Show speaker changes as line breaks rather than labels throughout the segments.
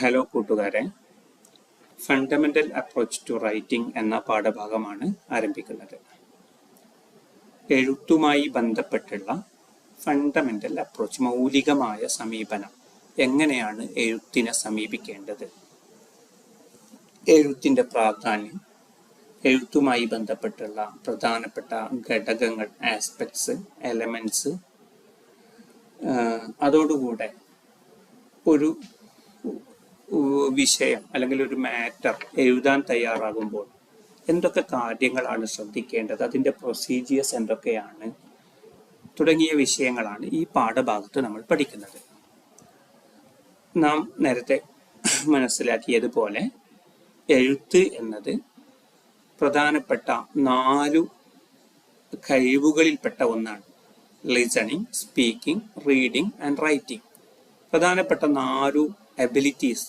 Hello കൂട്ടുകാരെ, fundamental approach to writing എന്ന പാഠഭാഗമാണ് ആരംഭിക്കുന്നത്. എഴുത്തുമായി ബന്ധപ്പെട്ടുള്ള ഫണ്ടമെന്റൽ അപ്രോച്ച്, മൗലികമായ സമീപനം, എങ്ങനെയാണ് എഴുത്തിനെ സമീപിക്കേണ്ടത്, എഴുത്തിൻ്റെ പ്രാധാന്യം, എഴുത്തുമായി ബന്ധപ്പെട്ടുള്ള പ്രധാനപ്പെട്ട ഘടകങ്ങൾ, ആസ്പെക്ട്സ്, എലമെന്റ്സ്, അതോടുകൂടെ ഒരു വിഷയം അല്ലെങ്കിൽ ഒരു മാറ്റർ എഴുതാൻ തയ്യാറാകുമ്പോൾ എന്തൊക്കെ കാര്യങ്ങളാണ് ശ്രദ്ധിക്കേണ്ടത്, അതിൻ്റെ പ്രൊസീജിയേഴ്സ് എന്തൊക്കെയാണ് തുടങ്ങിയ വിഷയങ്ങളാണ് ഈ പാഠഭാഗത്ത് നമ്മൾ പഠിക്കുന്നത്. നാം നേരത്തെ മനസ്സിലാക്കിയതുപോലെ എഴുത്ത് എന്നത് പ്രധാനപ്പെട്ട 4 കഴിവുകളിൽപ്പെട്ട ഒന്നാണ്. Listening, speaking, reading and writing. പ്രധാനപ്പെട്ട 4 എബിലിറ്റീസ്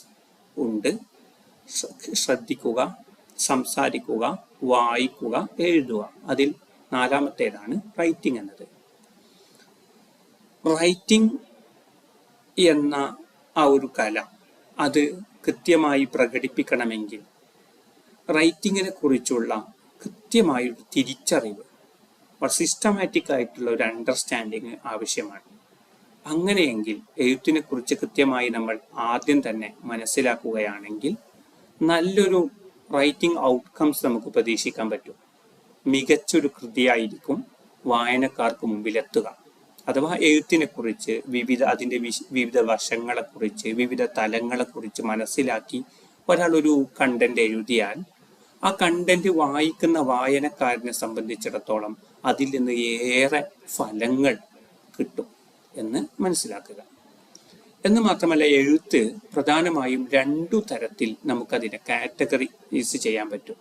ഉണ്ട്. ശ്രദ്ധിക്കുക, സംസാരിക്കുക, വായിക്കുക, എഴുതുക. അതിൽ 4ാമത്തേതാണ് റൈറ്റിംഗ് എന്നത്. റൈറ്റിംഗ് എന്ന ആ ഒരു കല, അത് കൃത്യമായി പ്രകടിപ്പിക്കണമെങ്കിൽ റൈറ്റിങ്ങിനെ കുറിച്ചുള്ള കൃത്യമായൊരു തിരിച്ചറിവ്, സിസ്റ്റമാറ്റിക് ആയിട്ടുള്ള ഒരു അണ്ടർസ്റ്റാൻഡിങ് ആവശ്യമാണ്. അങ്ങനെയെങ്കിൽ എഴുത്തിനെ കുറിച്ച് കൃത്യമായി നമ്മൾ ആദ്യം തന്നെ മനസ്സിലാക്കുകയാണെങ്കിൽ നല്ലൊരു റൈറ്റിംഗ് ഔട്ട്കംസ് നമുക്ക് പ്രതീക്ഷിക്കാൻ പറ്റും. മികച്ചൊരു കൃതിയായിരിക്കും വായനക്കാർക്ക് മുമ്പിലെത്തുക. അഥവാ എഴുത്തിനെ കുറിച്ച് അതിൻ്റെ വിവിധ വശങ്ങളെക്കുറിച്ച്, വിവിധ തലങ്ങളെക്കുറിച്ച് മനസ്സിലാക്കി ഒരാൾ ഒരു കണ്ടന്റ് എഴുതിയാൽ ആ കണ്ടന്റ് വായിക്കുന്ന വായനക്കാരനെ സംബന്ധിച്ചിടത്തോളം അതിൽ നിന്ന് ഏറെ ഫലങ്ങൾ കിട്ടും എന്ന് മനസ്സിലാക്കുക. എന്ന് മാത്രമല്ല, എഴുത്ത് പ്രധാനമായും 2 തരത്തിൽ നമുക്കതിനെ കാറ്റഗറൈസ് ചെയ്യാൻ പറ്റും.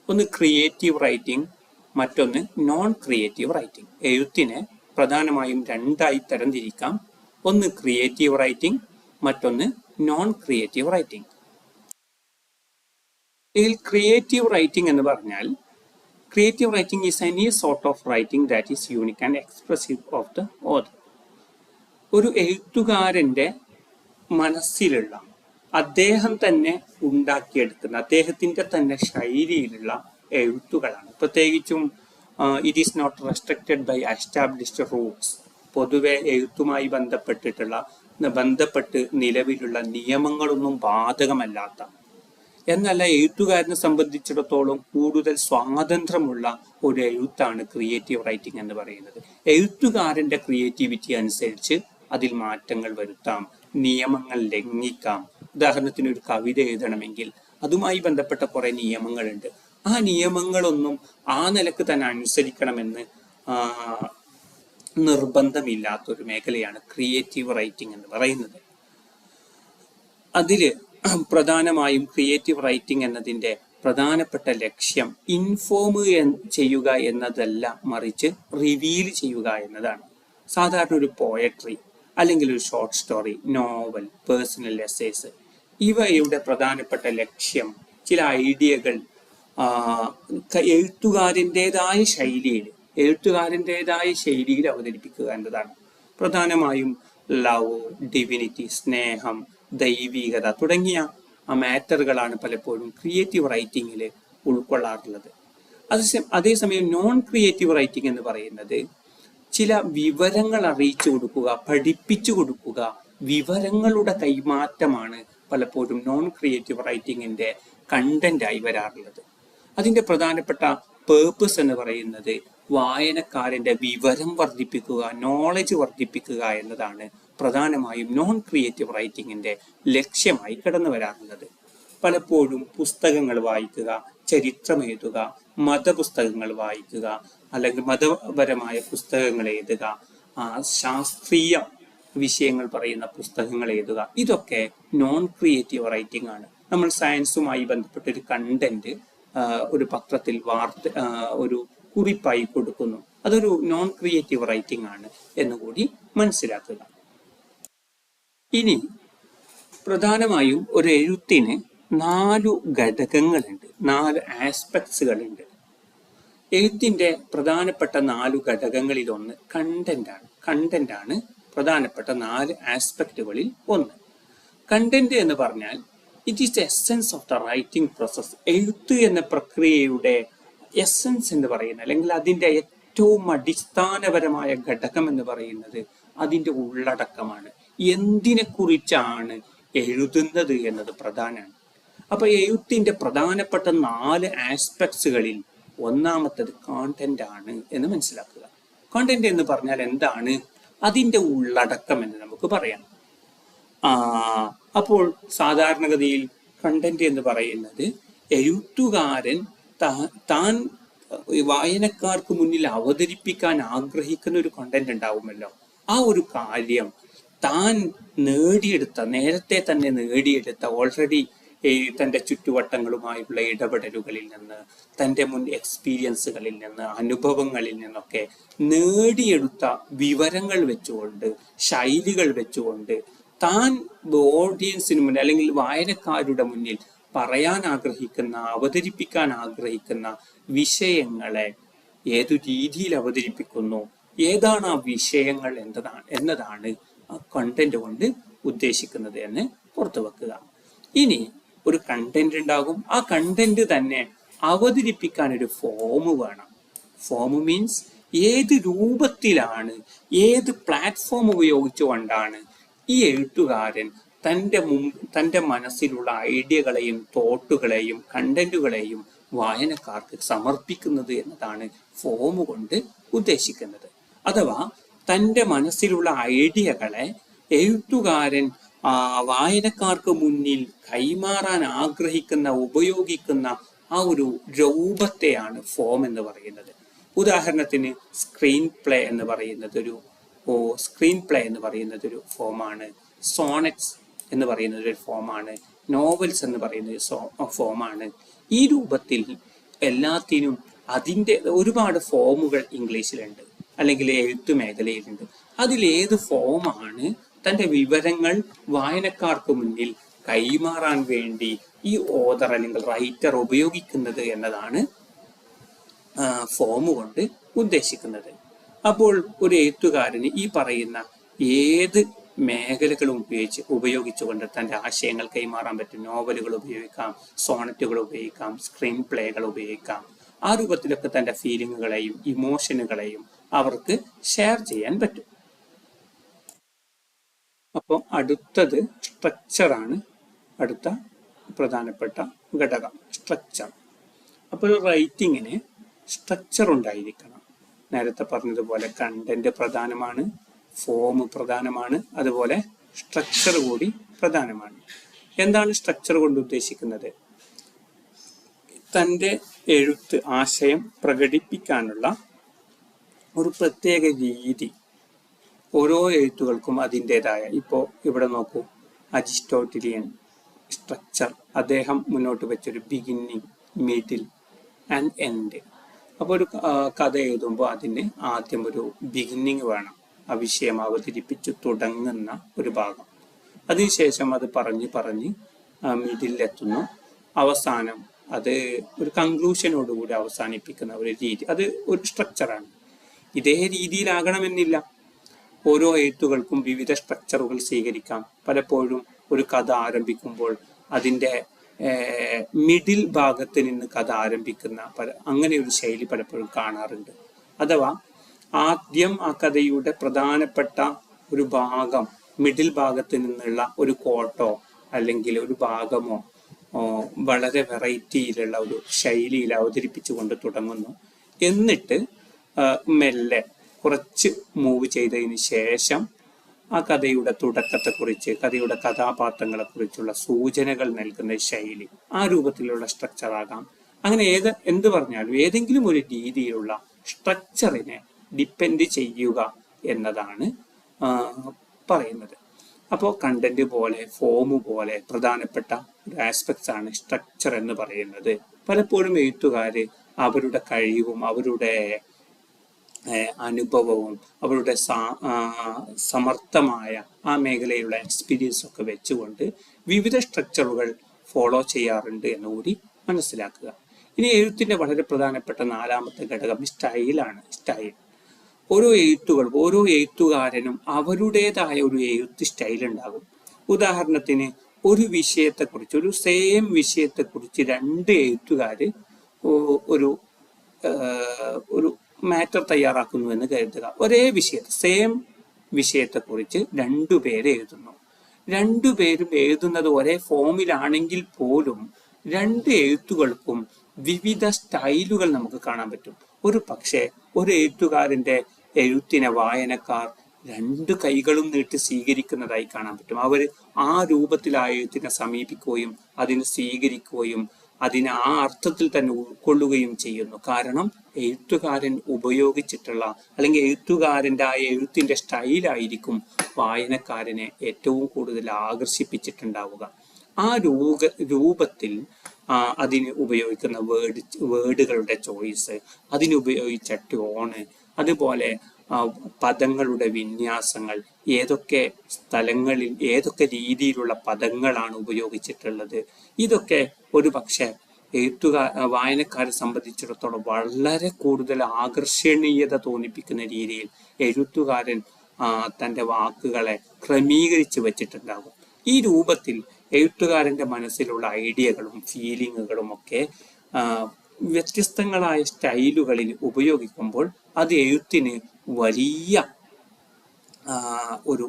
ഒന്ന് ക്രിയേറ്റീവ് റൈറ്റിംഗ്, മറ്റൊന്ന് നോൺ ക്രിയേറ്റീവ് റൈറ്റിംഗ്. എഴുത്തിനെ പ്രധാനമായും 2ആയി തരംതിരിക്കാം. ഒന്ന് ക്രിയേറ്റീവ് റൈറ്റിംഗ്, മറ്റൊന്ന് നോൺ ക്രിയേറ്റീവ് റൈറ്റിംഗ്. ഇതിൽ ക്രിയേറ്റീവ് റൈറ്റിംഗ് എന്ന് പറഞ്ഞാൽ, creative writing is any sort of writing that is unique and expressive of the author. ഒരു എഴുത്തുകാരൻ്റെ മനസ്സിലുള്ള, അദ്ദേഹം തന്നെ ഉണ്ടാക്കിയെടുക്കുന്ന, അദ്ദേഹത്തിൻ്റെ തന്നെ ശൈലിയിലുള്ള എഴുത്തുകളാണ്. പ്രത്യേകിച്ചും it is not restricted by established rules. പൊതുവെ എഴുത്തുമായി ബന്ധപ്പെട്ട് നിലവിലുള്ള നിയമങ്ങളൊന്നും ബാധകമല്ലാത്ത, എന്നല്ല എഴുത്തുകാരനെ സംബന്ധിച്ചിടത്തോളം കൂടുതൽ സ്വാതന്ത്ര്യമുള്ള ഒരു എഴുത്താണ് ക്രിയേറ്റീവ് റൈറ്റിംഗ് എന്ന് പറയുന്നത്. എഴുത്തുകാരൻ്റെ ക്രിയേറ്റിവിറ്റി അനുസരിച്ച് അതിൽ മാറ്റങ്ങൾ വരുത്താം, നിയമങ്ങൾ ലംഘിക്കാം. ഉദാഹരണത്തിന് ഒരു കവിത എഴുതണമെങ്കിൽ അതുമായി ബന്ധപ്പെട്ട കുറെ നിയമങ്ങളുണ്ട്. ആ നിയമങ്ങളൊന്നും ആ നിലക്ക് തന്നെ അനുസരിക്കണമെന്ന് നിർബന്ധമില്ലാത്തൊരു മേഖലയാണ് ക്രിയേറ്റീവ് റൈറ്റിംഗ് എന്ന് പറയുന്നത്. അതില് പ്രധാനമായും ക്രിയേറ്റീവ് റൈറ്റിംഗ് എന്നതിൻ്റെ പ്രധാനപ്പെട്ട ലക്ഷ്യം ഇൻഫോം ചെയ്യുക എന്നതല്ല, മറിച്ച് റിവീൽ ചെയ്യുക എന്നതാണ്. സാധാരണ ഒരു പോയട്രി അല്ലെങ്കിൽ ഒരു short story, novel, personal essays, ഇവയുടെ പ്രധാനപ്പെട്ട ലക്ഷ്യം ചില ഐഡിയകൾ എഴുത്തുകാരൻ്റെതായ ശൈലിയിൽ അവതരിപ്പിക്കുക എന്നതാണ്. പ്രധാനമായും ലവ്, ഡിവിനിറ്റി, സ്നേഹം, ദൈവികത തുടങ്ങിയ മാറ്ററുകളാണ് പലപ്പോഴും ക്രിയേറ്റീവ് റൈറ്റിങ്ങിൽ ഉൾക്കൊള്ളാറുള്ളത്. അതേസമയം നോൺ ക്രിയേറ്റീവ് റൈറ്റിംഗ് എന്ന് പറയുന്നത് ചില വിവരങ്ങൾ അറിയിച്ചു കൊടുക്കുക, പഠിപ്പിച്ചു കൊടുക്കുക, വിവരങ്ങളുടെ കൈമാറ്റമാണ് പലപ്പോഴും നോൺ ക്രിയേറ്റീവ് റൈറ്റിങ്ങിൻ്റെ കണ്ടന്റായി വരാറുള്ളത്. അതിൻ്റെ പ്രധാനപ്പെട്ട പേർപ്പസ് എന്ന് പറയുന്നത് വായനക്കാരൻ്റെ വിവരം വർദ്ധിപ്പിക്കുക, നോളജ് വർദ്ധിപ്പിക്കുക എന്നതാണ് പ്രധാനമായും നോൺ ക്രിയേറ്റീവ് റൈറ്റിങ്ങിൻ്റെ ലക്ഷ്യമായി കടന്നു വരാറുള്ളത്. പലപ്പോഴും പുസ്തകങ്ങൾ വായിക്കുക, ചരിത്രം എഴുതുക, മതപുസ്തകങ്ങൾ വായിക്കുക, അല്ലെങ്കിൽ മതപരമായ പുസ്തകങ്ങൾ എഴുതുക, ശാസ്ത്രീയ വിഷയങ്ങൾ പറയുന്ന പുസ്തകങ്ങൾ എഴുതുക, ഇതൊക്കെ നോൺ ക്രിയേറ്റീവ് റൈറ്റിംഗ് ആണ്. നമ്മൾ സയൻസുമായി ബന്ധപ്പെട്ട ഒരു കണ്ടന്റ് ഒരു പത്രത്തിൽ ഒരു കുറിപ്പായി കൊടുക്കുന്നു, അതൊരു നോൺ ക്രിയേറ്റീവ് റൈറ്റിംഗ് ആണ് എന്നുകൂടി മനസ്സിലാക്കുക. ഇനി പ്രധാനമായും ഒരു എഴുത്തിന് 4 ഘടകങ്ങളുണ്ട്, 4 ആസ്പെക്ട്സുകളുണ്ട്. എഴുത്തിൻ്റെ പ്രധാനപ്പെട്ട 4 ഘടകങ്ങളിലൊന്ന് കണ്ടന്റാണ് പ്രധാനപ്പെട്ട 4 ആസ്പെക്റ്റുകളിൽ ഒന്ന്. കണ്ടന്റ് എന്ന് പറഞ്ഞാൽ it is the essence of the writing process. എഴുത്ത് എന്ന പ്രക്രിയയുടെ എസെൻസ് എന്ന് പറയുന്നത്, അല്ലെങ്കിൽ അതിൻ്റെ ഏറ്റവും അടിസ്ഥാനപരമായ ഘടകം എന്ന് പറയുന്നത് അതിൻ്റെ ഉള്ളടക്കമാണ്. എന്തിനെ കുറിച്ചാണ് എഴുതുന്നത് എന്നത് പ്രധാനമാണ്. അപ്പൊ എഴുത്തിന്റെ പ്രധാനപ്പെട്ട 4 ആസ്പെക്ട്സുകളിൽ ഒന്നാമത്തത് കോണ്ടന്റ് ആണ് എന്ന് മനസ്സിലാക്കുക. കോണ്ടന്റ് എന്ന് പറഞ്ഞാൽ എന്താണ്? അതിൻ്റെ ഉള്ളടക്കം എന്ന് നമുക്ക് പറയാം. അപ്പോൾ സാധാരണഗതിയിൽ കണ്ടന്റ് എന്ന് പറയുന്നത് എഴുത്തുകാരൻ താൻ വായനക്കാർക്ക് മുന്നിൽ അവതരിപ്പിക്കാൻ ആഗ്രഹിക്കുന്ന ഒരു കണ്ടന്റ് ഉണ്ടാവുമല്ലോ, ആ ഒരു കാര്യം താൻ നേരത്തെ തന്നെ നേടിയെടുത്ത ഓൾറെഡി തൻ്റെ ചുറ്റുവട്ടങ്ങളുമായുള്ള ഇടപെടലുകളിൽ നിന്ന്, തൻ്റെ മുൻ എക്സ്പീരിയൻസുകളിൽ നിന്ന്, അനുഭവങ്ങളിൽ നിന്നൊക്കെ നേടിയെടുത്ത വിവരങ്ങൾ വെച്ചുകൊണ്ട്, ശൈലികൾ വെച്ചുകൊണ്ട് താൻ ഓഡിയൻസിന് മുന്നിൽ അല്ലെങ്കിൽ വായനക്കാരുടെ മുന്നിൽ പറയാൻ ആഗ്രഹിക്കുന്ന, അവതരിപ്പിക്കാൻ ആഗ്രഹിക്കുന്ന വിഷയങ്ങളെ ഏതു രീതിയിൽ അവതരിപ്പിക്കുന്നു, ഏതാണ് ആ വിഷയങ്ങൾ എന്നതാണ് ആ കണ്ടന്റ് കൊണ്ട് ഉദ്ദേശിക്കുന്നത് എന്ന് പുറത്തു വെക്കുക. ഇനി ഒരു കണ്ടന്റ് ഉണ്ടാകും. ആ കണ്ടന്റ് തന്നെ അവതരിപ്പിക്കാൻ ഒരു ഫോം വേണം. ഫോം മീൻസ് ഏത് രൂപത്തിലാണ്, ഏത് പ്ലാറ്റ്ഫോം ഉപയോഗിച്ചുകൊണ്ടാണ് ഈ എഴുത്തുകാരൻ തൻ്റെ മനസ്സിലുള്ള ഐഡിയകളെയും തോട്ടുകളെയും കണ്ടന്റുകളെയും വായനക്കാർക്ക് സമർപ്പിക്കുന്നത് എന്നതാണ് ഫോം കൊണ്ട് ഉദ്ദേശിക്കുന്നത്. അഥവാ തൻ്റെ മനസ്സിലുള്ള ഐഡിയകളെ എഴുത്തുകാരൻ വായനക്കാർക്ക് മുന്നിൽ കൈമാറാൻ ആഗ്രഹിക്കുന്ന, ഉപയോഗിക്കുന്ന ആ ഒരു രൂപത്തെയാണ് ഫോം എന്ന് പറയുന്നത്. ഉദാഹരണത്തിന് സ്ക്രീൻ പ്ലേ എന്ന് പറയുന്നത് ഒരു ഫോമാണ്. സോണറ്റ്സ് എന്ന് പറയുന്നത് ഒരു ഫോമാണ്. നോവൽസ് എന്ന് പറയുന്നത് ഫോമാണ്. ഈ രൂപത്തിൽ എല്ലാത്തിനും അതിൻ്റെ ഒരുപാട് ഫോമുകൾ ഇംഗ്ലീഷിലുണ്ട്, അല്ലെങ്കിൽ എഴുത്തു മേഖലയിലുണ്ട്. അതിലേത് ഫോമാണ് തൻ്റെ വിവരങ്ങൾ വായനക്കാർക്ക് മുന്നിൽ കൈമാറാൻ വേണ്ടി ഈ ഓതർ അല്ലെങ്കിൽ റൈറ്റർ ഉപയോഗിക്കുന്നത് എന്നതാണ് ഫോം കൊണ്ട് ഉദ്ദേശിക്കുന്നത്. അപ്പോൾ ഒരു എഴുത്തുകാരന് ഈ പറയുന്ന ഏത് മേഖലകളും ഉപയോഗിച്ചുകൊണ്ട് തൻ്റെ ആശയങ്ങൾ കൈമാറാൻ പറ്റും. നോവലുകൾ ഉപയോഗിക്കാം, സോണറ്റുകൾ ഉപയോഗിക്കാം, സ്ക്രീൻ പ്ലേകൾ ഉപയോഗിക്കാം. ആ രൂപത്തിലൊക്കെ തൻ്റെ ഫീലിങ്ങുകളെയും ഇമോഷനുകളെയും അവർക്ക് ഷെയർ ചെയ്യാൻ പറ്റും. അപ്പോൾ അടുത്തത് സ്ട്രക്ചറാണ്. അടുത്ത പ്രധാനപ്പെട്ട ഘടകം സ്ട്രക്ചർ. അപ്പോൾ റൈറ്റിങ്ങിന് സ്ട്രക്ചർ ഉണ്ടായിരിക്കണം. നേരത്തെ പറഞ്ഞതുപോലെ കണ്ടന്റ് പ്രധാനമാണ്, ഫോം പ്രധാനമാണ്, അതുപോലെ സ്ട്രക്ചർ കൂടി പ്രധാനമാണ്. എന്താണ് സ്ട്രക്ചർ കൊണ്ട് ഉദ്ദേശിക്കുന്നത്? തൻ്റെ എഴുത്ത് ആശയം പ്രകടിപ്പിക്കാനുള്ള ഒരു പ്രത്യേക രീതി ഓരോ എഴുത്തുകൾക്കും അതിൻ്റെതായ. ഇപ്പോൾ ഇവിടെ നോക്കൂ, അരിസ്റ്റോട്ടിലിയൻ സ്ട്രക്ചർ, അദ്ദേഹം മുന്നോട്ട് വെച്ചൊരു ബിഗിന്നിങ്, മിഡിൽ ആൻഡ് എൻഡ്. അപ്പോൾ ഒരു കഥ എഴുതുമ്പോൾ അതിന് ആദ്യം ഒരു ബിഗിന്നിങ് വേണം, ആ വിഷയം അവതരിപ്പിച്ച് തുടങ്ങുന്ന ഒരു ഭാഗം. അതിനുശേഷം അത് പറഞ്ഞ് മിഡിലെത്തുന്നു. അവസാനം അത് ഒരു കൺക്ലൂഷനോടുകൂടി അവസാനിപ്പിക്കുന്ന ഒരു രീതി, അത് ഒരു സ്ട്രക്ചറാണ്. ഇതേ രീതിയിലാകണമെന്നില്ല. ഓരോ എഴുത്തുകൾക്കും വിവിധ സ്ട്രക്ചറുകൾ സ്വീകരിക്കാം. പലപ്പോഴും ഒരു കഥ ആരംഭിക്കുമ്പോൾ അതിൻ്റെ മിഡിൽ ഭാഗത്ത് നിന്ന് കഥ ആരംഭിക്കുന്ന അങ്ങനെ ഒരു ശൈലി പലപ്പോഴും കാണാറുണ്ട്. അഥവാ ആദ്യം ആ കഥയുടെ പ്രധാനപ്പെട്ട ഒരു ഭാഗം മിഡിൽ ഭാഗത്ത് നിന്നുള്ള ഒരു കോട്ടോ അല്ലെങ്കിൽ ഒരു ഭാഗമോ വളരെ വെറൈറ്റിയിലുള്ള ഒരു ശൈലിയിൽ അവതരിപ്പിച്ചുകൊണ്ട് തുടങ്ങുന്നു. എന്നിട്ട് മെല്ലെ കുറച്ച് മൂവ് ചെയ്തതിന് ശേഷം ആ കഥയുടെ തുടക്കത്തെക്കുറിച്ച്, കഥയുടെ കഥാപാത്രങ്ങളെക്കുറിച്ചുള്ള സൂചനകൾ നൽകുന്ന ശൈലി, ആ രൂപത്തിലുള്ള സ്ട്രക്ചർ ആകാം. അങ്ങനെ എന്ത് പറഞ്ഞാലും ഏതെങ്കിലും ഒരു രീതിയിലുള്ള സ്ട്രക്ചറിനെ ഡിപ്പെൻഡ് ചെയ്യുക എന്നതാണ് പറയുന്നത്. അപ്പോൾ കണ്ടന്റ് പോലെ ഫോം പോലെ പ്രധാനപ്പെട്ട ഒരു ആസ്പെക്ട്സ് ആണ് സ്ട്രക്ചർ എന്ന് പറയുന്നത്. പലപ്പോഴും എഴുത്തുകാര് അവരുടെ കഴിവും അവരുടെ അനുഭവവും അവരുടെ സമർത്ഥമായ ആ മേഖലയിലുള്ള എക്സ്പീരിയൻസ് ഒക്കെ വെച്ചുകൊണ്ട് വിവിധ സ്ട്രക്ചറുകൾ ഫോളോ ചെയ്യാറുണ്ട് എന്നുകൂടി മനസ്സിലാക്കുക. ഇനി എഴുത്തിന്റെ വളരെ പ്രധാനപ്പെട്ട 4ാമത്തെ ഘടകം സ്റ്റൈലാണ്. സ്റ്റൈൽ. ഓരോ എഴുത്തുകാരനും അവരുടേതായ ഒരു എഴുത്ത് സ്റ്റൈൽ ഉണ്ടാകും. ഉദാഹരണത്തിന് ഒരു വിഷയത്തെക്കുറിച്ച്, ഒരു സെയിം വിഷയത്തെക്കുറിച്ച് രണ്ട് എഴുത്തുകാർ ഒരു ഒരു മാറ്റർ തയ്യാറാക്കുന്നു എന്ന് കരുതുക. ഒരേ വിഷയത്തെ, സെയിം വിഷയത്തെക്കുറിച്ച് രണ്ടുപേര് എഴുതുന്നു. രണ്ടുപേരും എഴുതുന്നത് ഒരേ ഫോമിലാണെങ്കിൽ പോലും രണ്ട് എഴുത്തുകൾക്കും വിവിധ സ്റ്റൈലുകൾ നമുക്ക് കാണാൻ പറ്റും. ഒരു പക്ഷേ ഒരു എഴുത്തുകാരന്റെ എഴുത്തിനെ വായനക്കാർ രണ്ട് കൈകളും നീട്ടി സ്വീകരിക്കുന്നതായി കാണാൻ പറ്റും. അവർ ആ രൂപത്തിൽ ആ എഴുത്തിനെ സമീപിക്കുകയും അതിനെ സ്വീകരിക്കുകയും അതിനെ ആ അർത്ഥത്തിൽ തന്നെ ഉൾക്കൊള്ളുകയും ചെയ്യുന്നു. കാരണം എഴുത്തുകാരൻ ഉപയോഗിച്ചിട്ടുള്ള അല്ലെങ്കിൽ എഴുത്തുകാരൻ്റെ ആ എഴുത്തിന്റെ സ്റ്റൈലായിരിക്കും വായനക്കാരനെ ഏറ്റവും കൂടുതൽ ആകർഷിപ്പിച്ചിട്ടുണ്ടാവുക. ആ രൂപത്തിൽ അതിന് ഉപയോഗിക്കുന്ന വേർഡുകളുടെ ചോയ്സ്, അതിനുപയോഗിച്ച ടോണ്, അതുപോലെ പദങ്ങളുടെ വിന്യാസങ്ങൾ, ഏതൊക്കെ സ്ഥലങ്ങളിൽ ഏതൊക്കെ രീതിയിലുള്ള പദങ്ങളാണ് ഉപയോഗിച്ചിട്ടുള്ളത്, ഇതൊക്കെ ഒരു പക്ഷേ വായനക്കാരെ സംബന്ധിച്ചിടത്തോളം വളരെ കൂടുതൽ ആകർഷണീയത തോന്നിപ്പിക്കുന്ന രീതിയിൽ എഴുത്തുകാരൻ തൻ്റെ വാക്കുകളെ ക്രമീകരിച്ച് വെച്ചിട്ടുണ്ടാകും. ഈ രൂപത്തിൽ എഴുത്തുകാരൻ്റെ മനസ്സിലുള്ള ഐഡിയകളും ഫീലിങ്ങുകളും ഒക്കെ വ്യത്യസ്തങ്ങളായ സ്റ്റൈലുകളിൽ ഉപയോഗിക്കുമ്പോൾ അത് എഴുത്തിന് വലിയ ഒരു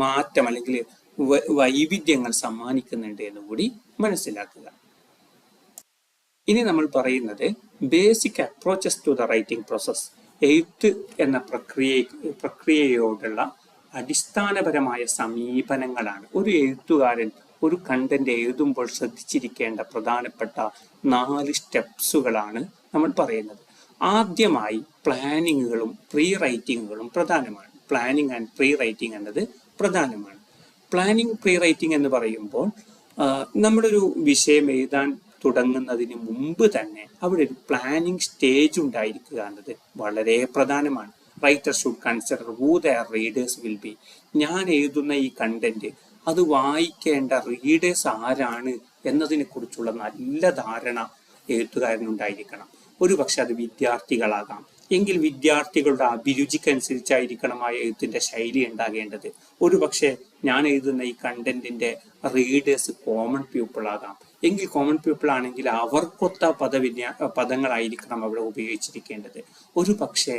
മാറ്റം അല്ലെങ്കിൽ വൈവിധ്യങ്ങൾ സമ്മാനിക്കുന്നുണ്ട് എന്ന് കൂടി മനസ്സിലാക്കുക. ഇനി നമ്മൾ പറയുന്നത് basic approaches to the writing process. എഴുത്ത് എന്ന പ്രക്രിയയോടുള്ള അടിസ്ഥാനപരമായ സമീപനങ്ങളാണ്. ഒരു എഴുത്തുകാരൻ ഒരു കണ്ടന്റ് എഴുതുമ്പോൾ ശ്രദ്ധിച്ചിരിക്കേണ്ട പ്രധാനപ്പെട്ട 4 സ്റ്റെപ്സുകളാണ് നമ്മൾ പറയുന്നത്. ആദ്യമായി പ്ലാനിങ്ങുകളും പ്രീ റൈറ്റിങ്ങുകളും പ്രധാനമാണ്. പ്ലാനിങ് ആൻഡ് പ്രീ റൈറ്റിംഗ് എന്നത് പ്രധാനമാണ്. പ്ലാനിങ് പ്രീ റൈറ്റിംഗ് എന്ന് പറയുമ്പോൾ നമ്മളൊരു വിഷയം എഴുതാൻ തുടങ്ങുന്നതിന് മുമ്പ് തന്നെ അവിടെ ഒരു പ്ലാനിങ് സ്റ്റേജ് ഉണ്ടായിരിക്കുക എന്നത് വളരെ പ്രധാനമാണ്. Writer should consider who their readers will be. ഞാൻ എഴുതുന്ന ഈ കണ്ടന്റ് അത് വായിക്കേണ്ട റീഡേഴ്സ് ആരാണ് എന്നതിനെ കുറിച്ചുള്ള നല്ല ധാരണ എഴുത്തുകാരനുണ്ടായിരിക്കണം. ഒരു പക്ഷെ അത് വിദ്യാർത്ഥികളാകാം, എങ്കിൽ വിദ്യാർത്ഥികളുടെ അഭിരുചിക്കനുസരിച്ചായിരിക്കണം ആ എഴുത്തിന്റെ ശൈലി ഉണ്ടാകേണ്ടത്. ഒരു പക്ഷേ ഞാൻ എഴുതുന്ന ഈ കണ്ടന്റിന്റെ റീഡേഴ്സ് കോമൺ പീപ്പിൾ ആകാം, എങ്കിൽ കോമൺ പീപ്പിൾ ആണെങ്കിൽ അവർക്കൊത്ത പദങ്ങളായിരിക്കണം അവിടെ ഉപയോഗിച്ചിരിക്കേണ്ടത്. ഒരു പക്ഷേ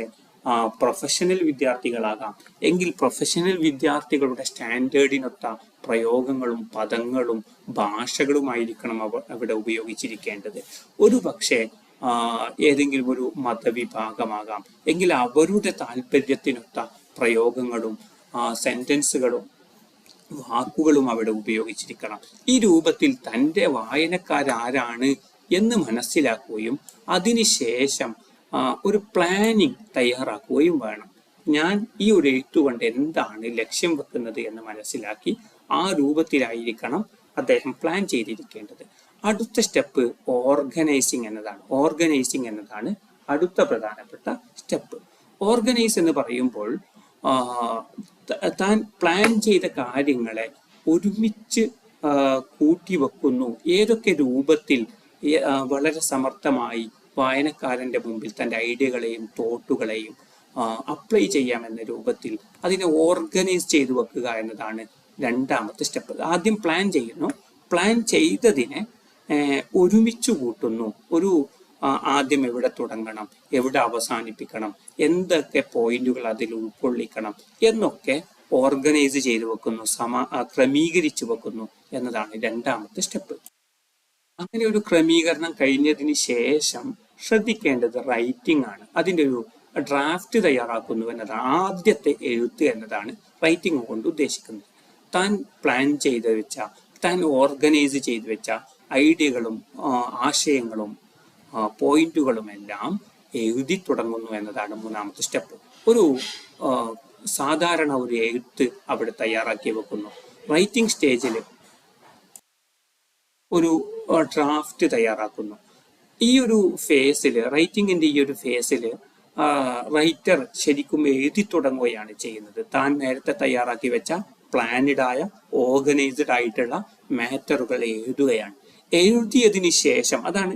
പ്രൊഫഷണൽ വിദ്യാർത്ഥികളാകാം, എങ്കിൽ പ്രൊഫഷണൽ വിദ്യാർത്ഥികളുടെ സ്റ്റാൻഡേർഡിനൊത്ത പ്രയോഗങ്ങളും പദങ്ങളും ഭാഷകളുമായിരിക്കണം അവിടെ ഉപയോഗിച്ചിരിക്കേണ്ടത്. ഒരു പക്ഷേ ഏതെങ്കിലും ഒരു മതവിഭാഗമാകാം, എങ്കിൽ അവരുടെ താല്പര്യത്തിനൊത്ത പ്രയോഗങ്ങളും സെന്റൻസുകളും വാക്കുകളും അവിടെ ഉപയോഗിച്ചിരിക്കണം. ഈ രൂപത്തിൽ തൻ്റെ വായനക്കാരാരാണ് എന്ന് മനസ്സിലാക്കുകയും അതിനുശേഷം ഒരു പ്ലാനിങ് തയ്യാറാക്കുകയും വേണം. ഞാൻ ഈ ഒരു എഴുത്തുകൊണ്ട് എന്താണ് ലക്ഷ്യം വെക്കുന്നത് എന്ന് മനസ്സിലാക്കി ആ രൂപത്തിലായിരിക്കണം അദ്ദേഹം പ്ലാൻ ചെയ്തിരിക്കേണ്ടത്. അടുത്ത സ്റ്റെപ്പ് ഓർഗനൈസിങ് എന്നതാണ്. ഓർഗനൈസിങ് എന്നതാണ് അടുത്ത പ്രധാനപ്പെട്ട സ്റ്റെപ്പ്. ഓർഗനൈസ് എന്ന് പറയുമ്പോൾ താൻ പ്ലാൻ ചെയ്ത കാര്യങ്ങളെ ഒരുമിച്ച് കൂട്ടിവെക്കുന്നു. ഏതൊക്കെ രൂപത്തിൽ വളരെ സമർത്ഥമായി വായനക്കാരന്റെ മുമ്പിൽ തൻ്റെ ഐഡിയകളെയും തോട്ടുകളെയും അപ്ലൈ ചെയ്യാമെന്ന രൂപത്തിൽ അതിനെ ഓർഗനൈസ് ചെയ്തു വെക്കുക എന്നതാണ് രണ്ടാമത്തെ സ്റ്റെപ്പ്. ആദ്യം പ്ലാൻ ചെയ്യുന്നു, പ്ലാൻ ചെയ്തതിനെ ഒരുമിച്ച് കൂട്ടുന്നു. ആദ്യം എവിടെ തുടങ്ങണം, എവിടെ അവസാനിപ്പിക്കണം, എന്തൊക്കെ പോയിന്റുകൾ അതിൽ ഉൾക്കൊള്ളിക്കണം എന്നൊക്കെ ഓർഗനൈസ് ചെയ്തു വെക്കുന്നു, ക്രമീകരിച്ചു വെക്കുന്നു എന്നതാണ് രണ്ടാമത്തെ സ്റ്റെപ്പ്. അങ്ങനെ ഒരു ക്രമീകരണം കഴിഞ്ഞതിന് ശേഷം ശ്രദ്ധിക്കേണ്ടത് റൈറ്റിംഗ് ആണ്. അതിൻ്റെ ഒരു ഡ്രാഫ്റ്റ് തയ്യാറാക്കുന്നു എന്നതാണ്. ആദ്യത്തെ എഴുത്ത് എന്നതാണ് റൈറ്റിംഗ് കൊണ്ട് ഉദ്ദേശിക്കുന്നത്. താൻ പ്ലാൻ ചെയ്ത് വെച്ച, താൻ ഓർഗനൈസ് ചെയ്ത് വെച്ച ഐഡിയകളും ആശയങ്ങളും പോയിന്റുകളും എല്ലാം എഴുതി തുടങ്ങുന്നു എന്നതാണ് മൂന്നാമത്തെ സ്റ്റെപ്പ്. സാധാരണ ഒരു എഴുത്ത് അവിടെ തയ്യാറാക്കി വെക്കുന്നു. റൈറ്റിംഗ് സ്റ്റേജിൽ ഒരു ഡ്രാഫ്റ്റ് തയ്യാറാക്കുന്നു. ഈ ഒരു ഫേസിൽ, റൈറ്റിംഗിന്റെ ഈ ഒരു ഫേസിൽ റൈറ്റർ ശരിക്കും എഴുതി തുടങ്ങുകയാണ് ചെയ്യുന്നത്. താൻ നേരത്തെ തയ്യാറാക്കി വെച്ച പ്ലാനഡായ ഓർഗനൈസ്ഡ് ആയിട്ടുള്ള മാറ്ററുകൾ എഴുതുകയാണ്. എഴുതിയതിന് ശേഷം, അതാണ്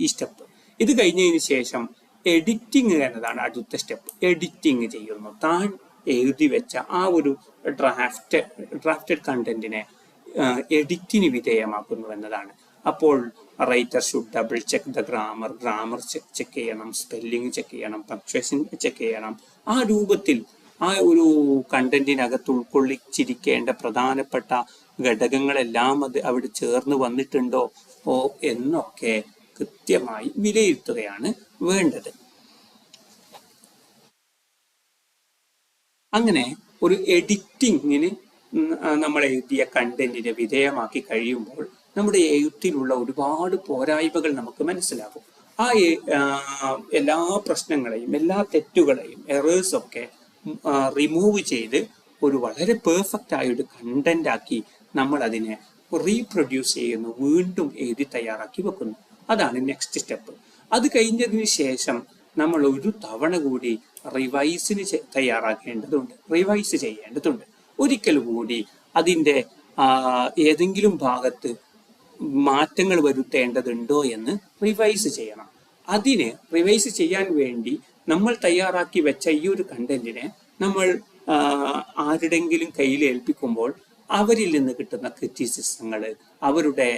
ഈ സ്റ്റെപ്പ്. ഇത് കഴിഞ്ഞതിന് ശേഷം എഡിറ്റിംഗ് എന്നതാണ് അടുത്ത സ്റ്റെപ്പ്. എഡിറ്റിംഗ് ചെയ്യുന്നു. താൻ എഴുതി വെച്ച ആ ഒരു ഡ്രാഫ്റ്റഡ് കണ്ടന്റിനെ എഡിറ്റിന് വിധേയമാക്കുന്നു എന്നതാണ്. അപ്പോൾ writer should double check the grammar check ചെയ്യണം, സ്പെല്ലിംഗ് ചെക്ക് ചെയ്യണം, പങ്ക്ച്വേഷൻ ചെക്ക് ചെയ്യണം. ആ രൂപത്തിൽ ആ ഒരു കണ്ടന്റിനകത്ത് ഉൾക്കൊള്ളിച്ചിരിക്കേണ്ട പ്രധാനപ്പെട്ട ഘടകങ്ങളെല്ലാം അത് അവിടെ ചേർന്ന് വന്നിട്ടുണ്ടോ എന്നൊക്കെ കൃത്യമായി വിലയിരുത്തുകയാണ് വേണ്ടത്. അങ്ങനെ ഒരു എഡിറ്റിങ്ങിന് നമ്മൾ എഴുതിയ കണ്ടന്റിനെ വിധേയമാക്കി കഴിയുമ്പോൾ നമ്മുടെ എഴുത്തിലുള്ള ഒരുപാട് പോരായ്മകൾ നമുക്ക് മനസ്സിലാകും. ആ എല്ലാ പ്രശ്നങ്ങളെയും എല്ലാ തെറ്റുകളെയും എറേഴ്സൊക്കെ റിമൂവ് ചെയ്ത് ഒരു വളരെ പെർഫെക്റ്റ് ആയ ഒരു കണ്ടന്റ് ആക്കി നമ്മൾ അതിനെ റീപ്രൊഡ്യൂസ് ചെയ്യുന്നു, വീണ്ടും എഴുതി തയ്യാറാക്കി വെക്കുന്നു. അതാണ് നെക്സ്റ്റ് സ്റ്റെപ്പ്. അത് കഴിഞ്ഞതിന് ശേഷം നമ്മൾ ഒരു തവണ കൂടി റിവൈസ് ചെയ്യേണ്ടതുണ്ട്. ഒരിക്കൽ കൂടി അതിൻ്റെ ഏതെങ്കിലും ഭാഗത്ത് മാറ്റങ്ങൾ വരുത്തേണ്ടതുണ്ടോ എന്ന് റിവൈസ് ചെയ്യണം. അതിന് റിവൈസ് ചെയ്യാൻ വേണ്ടി നമ്മൾ തയ്യാറാക്കി വെച്ച ഈ ഒരു കണ്ടന്റിനെ നമ്മൾ ആരുടെങ്കിലും കയ്യിൽ ഏൽപ്പിക്കുമ്പോൾ അവരിൽ നിന്ന് കിട്ടുന്ന ക്രിറ്റിസിസങ്ങൾ, അവരുടെ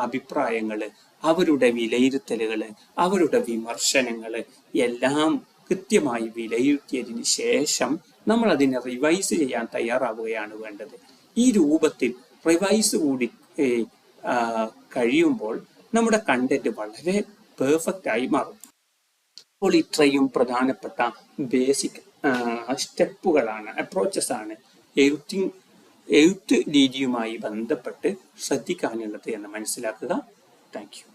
അഭിപ്രായങ്ങൾ, അവരുടെ വിലയിരുത്തലുകൾ, അവരുടെ വിമർശനങ്ങൾ എല്ലാം കൃത്യമായി വിലയിരുത്തിയതിന് ശേഷം നമ്മൾ അതിനെ റിവൈസ് ചെയ്യാൻ തയ്യാറാവുകയാണ് വേണ്ടത്. ഈ രൂപത്തിൽ റിവൈസ് കൂടി കഴിയുമ്പോൾ നമ്മുടെ കണ്ടന്റ് വളരെ പെർഫെക്റ്റ് ആയി മാറും. അപ്പോൾ ഇത്രയും പ്രധാനപ്പെട്ട ബേസിക് സ്റ്റെപ്പുകളാണ്, അപ്രോച്ചസ് ആണ് എഴുത്ത് രീതിയുമായി ബന്ധപ്പെട്ട് ശ്രദ്ധിക്കാനുള്ളത് എന്ന് മനസ്സിലാക്കുക. Thank you.